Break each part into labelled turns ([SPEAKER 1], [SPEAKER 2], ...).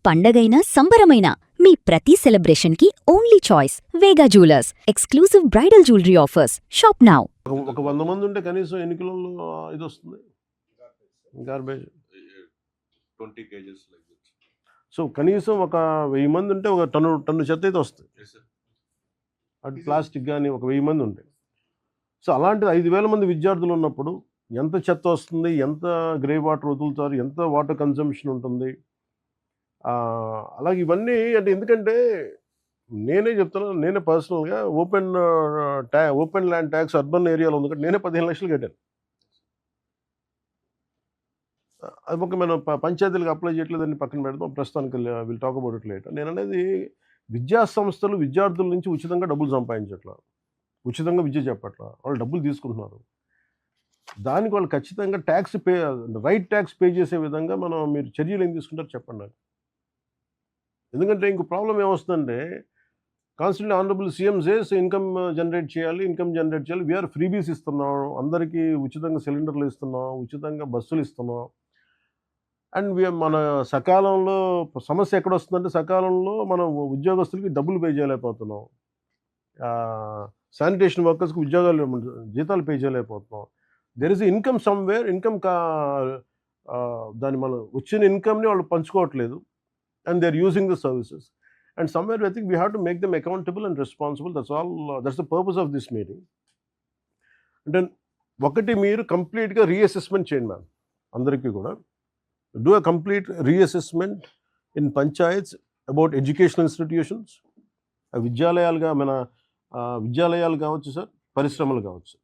[SPEAKER 1] పండగైనా సంబరమైనా మీ ప్రతి సెలబ్రేషన్కి only choice Vega jewellers. Exclusive bridal jewellery offers. Shop now.
[SPEAKER 2] ఒక 100 మంది ఉంటే కనీసం ఎన్ని కిలోలు ఇది వస్తుంది garbage?
[SPEAKER 3] 20 kgs like that.
[SPEAKER 2] So కనీసం ఒక 1000 మంది ఉంటే ఒక టన్ను చెత్త అయితే వస్తుంది.
[SPEAKER 3] Yes, sir.
[SPEAKER 2] అటు ప్లాస్టిక్ కానీ ఒక 1000 మంది ఉంటాయి. సో అలాంటిది 5000 మంది విద్యార్థులు ఉన్నప్పుడు ఎంత చెత్త వస్తుంది, ఎంత గ్రే వాటర్ వదులుతారు, ఎంత వాటర్ కన్జంప్షన్ ఉంటుంది. అలాగే ఇవన్నీ అంటే ఎందుకంటే నేనే చెప్తున్నాను, నేనే పర్సనల్గా ఓపెన్ ల్యాండ్ ట్యాక్స్ అర్బన్ ఏరియాలో ఉంది కాబట్టి నేనే 15 లక్షలు కట్టాను. అది ఒక మనం పంచాయతీలకు అప్లై చేయట్లేదని పక్కన పెడదాం, ప్రస్తుతానికి will talk about it later. నేను అనేది విద్యా సంస్థలు విద్యార్థుల నుంచి ఉచితంగా డబ్బులు సంపాదించట్లా, ఉచితంగా విద్య చెప్పట్లా, వాళ్ళు డబ్బులు తీసుకుంటున్నారు. దానికి వాళ్ళు ఖచ్చితంగా రైట్ ట్యాక్స్ పే చేసే విధంగా మీరు చర్యలు ఏం తీసుకుంటారు చెప్పండి నాకు. ఎందుకంటే ఇంకో ప్రాబ్లం ఏమొస్తుందంటే constantly honourable CM says income generate చేయాలి. వీఆర్ ఫ్రీబీస్ ఇస్తున్నాం, అందరికీ ఉచితంగా సిలిండర్లు ఇస్తున్నాం, ఉచితంగా బస్సులు ఇస్తున్నాం. అండ్ మన సకాలంలో సమస్య ఎక్కడ వస్తుందంటే సకాలంలో మనం ఉద్యోగస్తులకి డబ్బులు పే చేయలేకపోతున్నాం, శానిటేషన్ వర్కర్స్కి జీతాలు పే చేయలేకపోతున్నాం. దెర్ ఇస్ ఇన్కమ్ సమ్వేర్, దాన్ని మనం వచ్చిన ఇన్కమ్ని వాళ్ళు పంచుకోవట్లేదు. And they're using the services. And somewhere I think we have to make them accountable and responsible. That's all. That's the purpose of this meeting. And then ఒకటి మీరు కంప్లీట్గా reassessment చేయండి ma'am. అందరికీ కూడా do a complete reassessment in panchayats about educational institutions. విద్యాలయాలు కావచ్చు sir, పరిశ్రమలు కావచ్చు.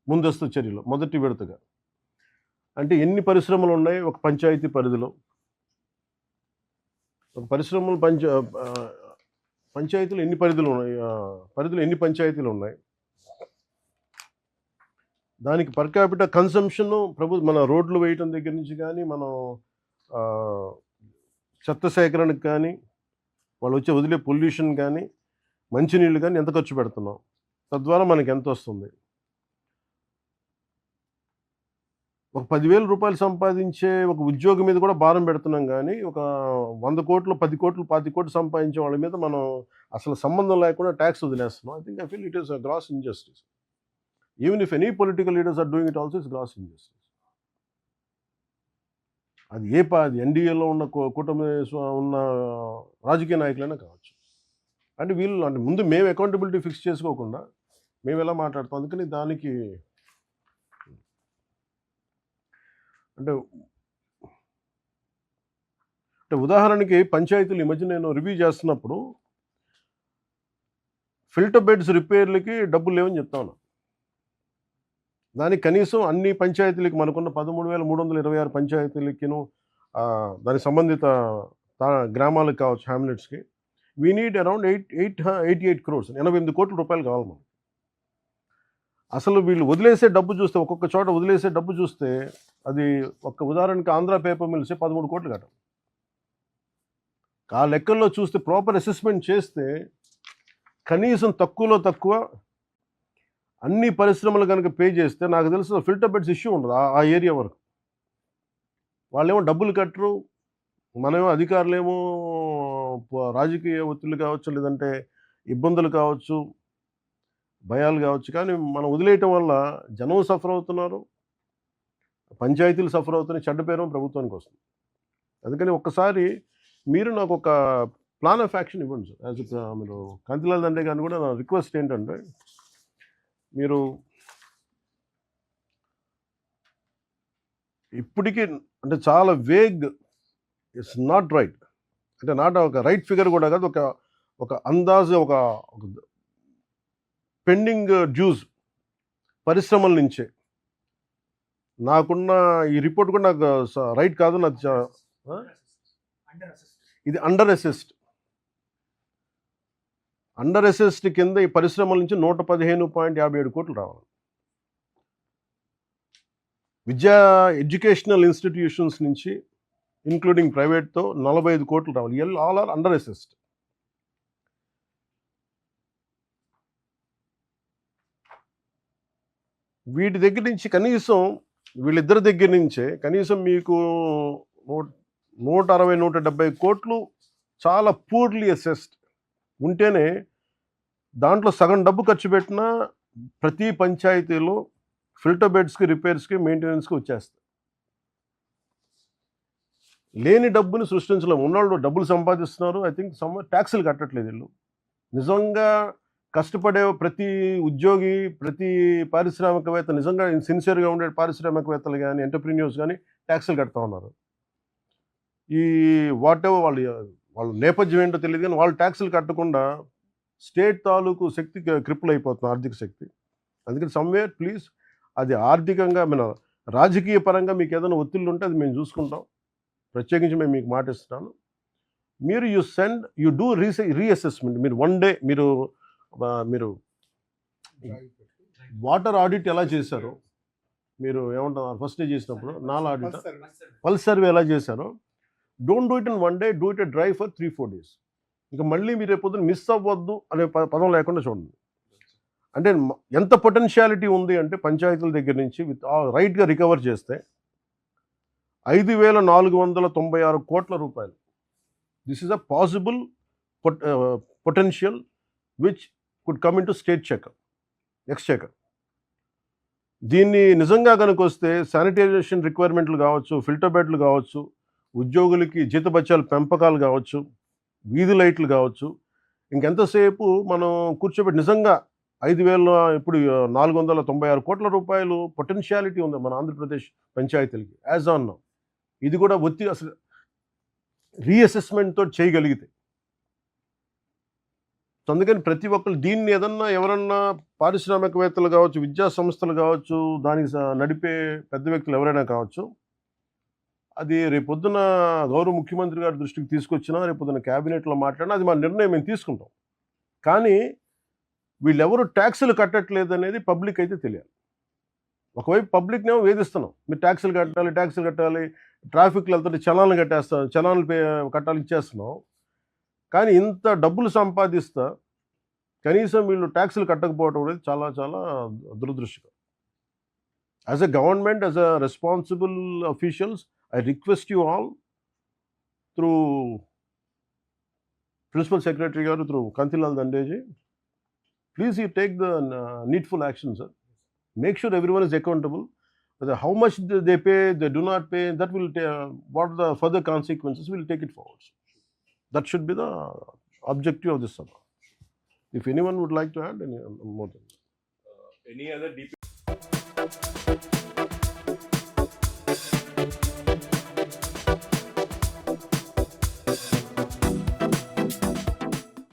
[SPEAKER 2] ముందస్తు చర్యలు మొదటి విడతగా అంటే ఎన్ని పరిశ్రమలు ఉన్నాయి ఒక పంచాయతీ పరిధిలో, పరిశ్రమలు పంచాయతీలు ఎన్ని పరిధులు పంచాయతీలు ఉన్నాయి, దానికి పర్ క్యాపిటా కన్సంప్షన్ మన రోడ్లు వేయటం దగ్గర నుంచి కానీ, మనం చెత్త సేకరణకు కానీ, వాళ్ళు వచ్చే వదిలే పొల్యూషన్ కానీ, మంచినీళ్ళు కానీ ఎంత ఖర్చు పెడుతున్నాం, తద్వారా మనకి ఎంత వస్తుంది. ఒక 10,000 రూపాయలు సంపాదించే ఒక ఉద్యోగి మీద కూడా భారం పెడుతున్నాం, కానీ ఒక 100 కోట్లు 10 కోట్లు 20 కోట్లు సంపాదించే వాళ్ళ మీద మనం అసలు సంబంధం లేకుండా ట్యాక్స్ వదిలేస్తున్నాం. I feel it is a gross injustice. Even if any political leaders are doing it also it's gross injustice. అది ఎన్డీఏలో ఉన్న కూటమి ఉన్న రాజకీయ నాయకులైనా కావచ్చు. అంటే ముందు మేము అకౌంటబిలిటీ ఫిక్స్ చేసుకోకుండా మేము ఎలా మాట్లాడతాం. అందుకని దానికి అంటే ఉదాహరణకి పంచాయతీలు ఈ మధ్య నేను రివ్యూ చేస్తున్నప్పుడు ఫిల్టర్ బెడ్స్ రిపేర్లకి డబ్బులు లేవని చెప్తాను. దానికి కనీసం అన్ని పంచాయతీలకి మనకున్న 13,326 పంచాయతీలకిను దానికి సంబంధిత గ్రామాలకు కావచ్చు, హ్యామ్లెట్స్కి వీ నీడ్ అరౌండ్ 88 crores, 88 కోట్ల రూపాయలు కావాలి మనం. అసలు వీళ్ళు వదిలేసే డబ్బు చూస్తే, ఒక్కొక్క చోట వదిలేసే డబ్బు చూస్తే, అది ఒక్క ఉదాహరణకి ఆంధ్ర పేపర్ మిల్సే 13 కోట్లు కట్టాలి. ఆ లెక్కల్లో చూస్తే ప్రాపర్ అసెస్మెంట్ చేస్తే కనీసం తక్కువలో తక్కువ అన్ని పరిశ్రమలు కనుక పే చేస్తే నాకు తెలుసు ఫిల్టర్ బెడ్స్ ఇష్యూ ఉండదు ఆ ఏరియా వరకు. వాళ్ళేమో డబ్బులు కట్టరు, మనమేమో అధికారులేమో రాజకీయ ఒత్తిళ్ళు కావచ్చు, లేదంటే ఇబ్బందులు కావచ్చు, భయాలు కావచ్చు, కానీ మనం వదిలేయటం వల్ల జనం సఫర్ అవుతున్నారు, పంచాయతీలు సఫర్ అవుతున్నాయి, చెడ్డ పేరు ప్రభుత్వానికి వస్తుంది. అందుకని ఒక్కసారి మీరు నాకు ఒక ప్లాన్ ఆఫ్ యాక్షన్ ఇవ్వండి సార్. మీరు కాంతిలాల్ దండే గారిని కూడా నా రిక్వెస్ట్ ఏంటంటే, మీరు ఇప్పటికీ అంటే చాలా వేగ్, ఇట్స్ నాట్ రైట్, అంటే నాట్ ఒక రైట్ ఫిగర్ కూడా కాదు, ఒక అందాజు ఒక పెండింగ్ డ్యూస్ పరిశ్రమల నుంచే. నాకున్న ఈ రిపోర్ట్ కూడా నాకు రైట్ కాదు, ఇది అండర్ అసెస్డ్ కింద ఈ పరిశ్రమల నుంచి 115.57 కోట్లు రావాలి. ఎడ్యుకేషనల్ ఇన్స్టిట్యూషన్స్ నుంచి ఇంక్లూడింగ్ ప్రైవేట్తో 45 కోట్లు రావాలి. All are under assessed. వీటి దగ్గర నుంచి కనీసం వీళ్ళిద్దరి దగ్గర నుంచే కనీసం మీకు 160-170 కోట్లు చాలా పూర్లీ అసెస్డ్ ఉంటేనే దాంట్లో సగం డబ్బు ఖర్చు పెట్టినా ప్రతి పంచాయతీలో ఫిల్టర్ బెడ్స్కి, రిపేర్స్కి, మెయింటెనెన్స్కి వచ్చేస్తాయి. లేని డబ్బుని సృష్టించలేము. ఉన్నవాళ్ళు డబ్బులు సంపాదిస్తున్నారు. ఐ థింక్ ట్యాక్సులు కట్టట్లేదు వీళ్ళు. నిజంగా కష్టపడే ప్రతి ఉద్యోగి, ప్రతి పారిశ్రామికవేత్త, నిజంగా సిన్సియర్గా ఉండే పారిశ్రామికవేత్తలు కానీ, ఎంటర్ప్రీనియర్స్ కానీ ట్యాక్సులు కడతా ఉన్నారు. ఈ వాట్ ఎవర్ వాళ్ళ నేపథ్యం ఏంటో తెలియదు కానీ వాళ్ళు ట్యాక్సులు కట్టకుండా స్టేట్ తాలూకు శక్తి క్రిప్పులు అయిపోతుంది, ఆర్థిక శక్తి. అందుకని సమ్వేర్ ప్లీజ్ అది ఆర్థికంగా మన రాజకీయ పరంగా మీకు ఏదైనా ఒత్తిళ్ళు ఉంటే అది మేము చూసుకుంటాం. ప్రత్యేకించి మేము మీకు మాట ఇస్తున్నాను. మీరు యూ డూ రీఅసెస్మెంట్. మీరు వన్ డే మీరు వాటర్ ఆడిట్ ఎలా చేశారో, మీరు ఏమంటారు ఫస్ట్ డే చేసినప్పుడు నాలా ఆడిట్, పల్స్ సర్వే ఎలా చేశారో, don't do it in one day, do it dry for 3-4 days. ఇంకా మళ్ళీ మీరు రేపొద్దున మిస్ అవ్వద్దు అనే పదం లేకుండా చూడండి. అంటే ఎంత పొటెన్షియాలిటీ ఉంది అంటే పంచాయతీల దగ్గర నుంచి విత్ రైట్గా రికవర్ చేస్తే 5,496 కోట్ల రూపాయలు. This is a possible potential which could come in to state Exchequer. దీన్ని నిజంగా కనుక వస్తే శానిటైజేషన్ రిక్వైర్మెంట్లు కావచ్చు, ఫిల్టర్ బెడ్లు కావచ్చు, ఉద్యోగులకి జీతభత్యాల పెంపకాలు కావచ్చు, వీధి లైట్లు కావచ్చు, ఇంకెంతసేపు మనం కూర్చోబెట్టి నిజంగా 5,496 కోట్ల రూపాయలు పొటెన్షియాలిటీ ఉంది మన ఆంధ్రప్రదేశ్ పంచాయతీలకి యాజ్ ఆన్ నౌ. ఇది కూడా అసలు రీఅసెస్మెంట్తో చేయగలిగితే. అందుకని ప్రతి ఒక్కరు దీన్ని ఎవరన్నా పారిశ్రామికవేత్తలు కావచ్చు, విద్యా సంస్థలు కావచ్చు, దానికి నడిపే పెద్ద వ్యక్తులు ఎవరైనా కావచ్చు, అది రేపొద్దున గౌరవ ముఖ్యమంత్రి గారి దృష్టికి తీసుకొచ్చినా, రేపొద్దున క్యాబినెట్లో మాట్లాడినా అది మా నిర్ణయం మేము తీసుకుంటాం. కానీ వీళ్ళెవరు ట్యాక్సులు కట్టట్లేదు అనేది పబ్లిక్ అయితే తెలియాలి. ఒకవైపు పబ్లిక్నేమో వేధిస్తున్నాం, మీరు ట్యాక్సులు కట్టాలి, ట్రాఫిక్లు వెళ్తుంటే చలాన్లు కట్టాలి ఇచ్చేస్తున్నాం. కానీ ఇంత డబ్బులు సంపాదిస్తా కనీసం వీళ్ళు ట్యాక్సులు కట్టకపోవడం అనేది చాలా చాలా దురదృష్టకరం. As a government, as a responsible officials, I request you all through Principal Secretary garu, through Kantilal Dandeji, please you take the needful action, sir. Make sure everyone is accountable. Whether how much they pay, they do not pay, that will what are the further consequences, we'll take it forward. That should be the objective of this sabha. If anyone would like to add, any more than
[SPEAKER 3] Any other DP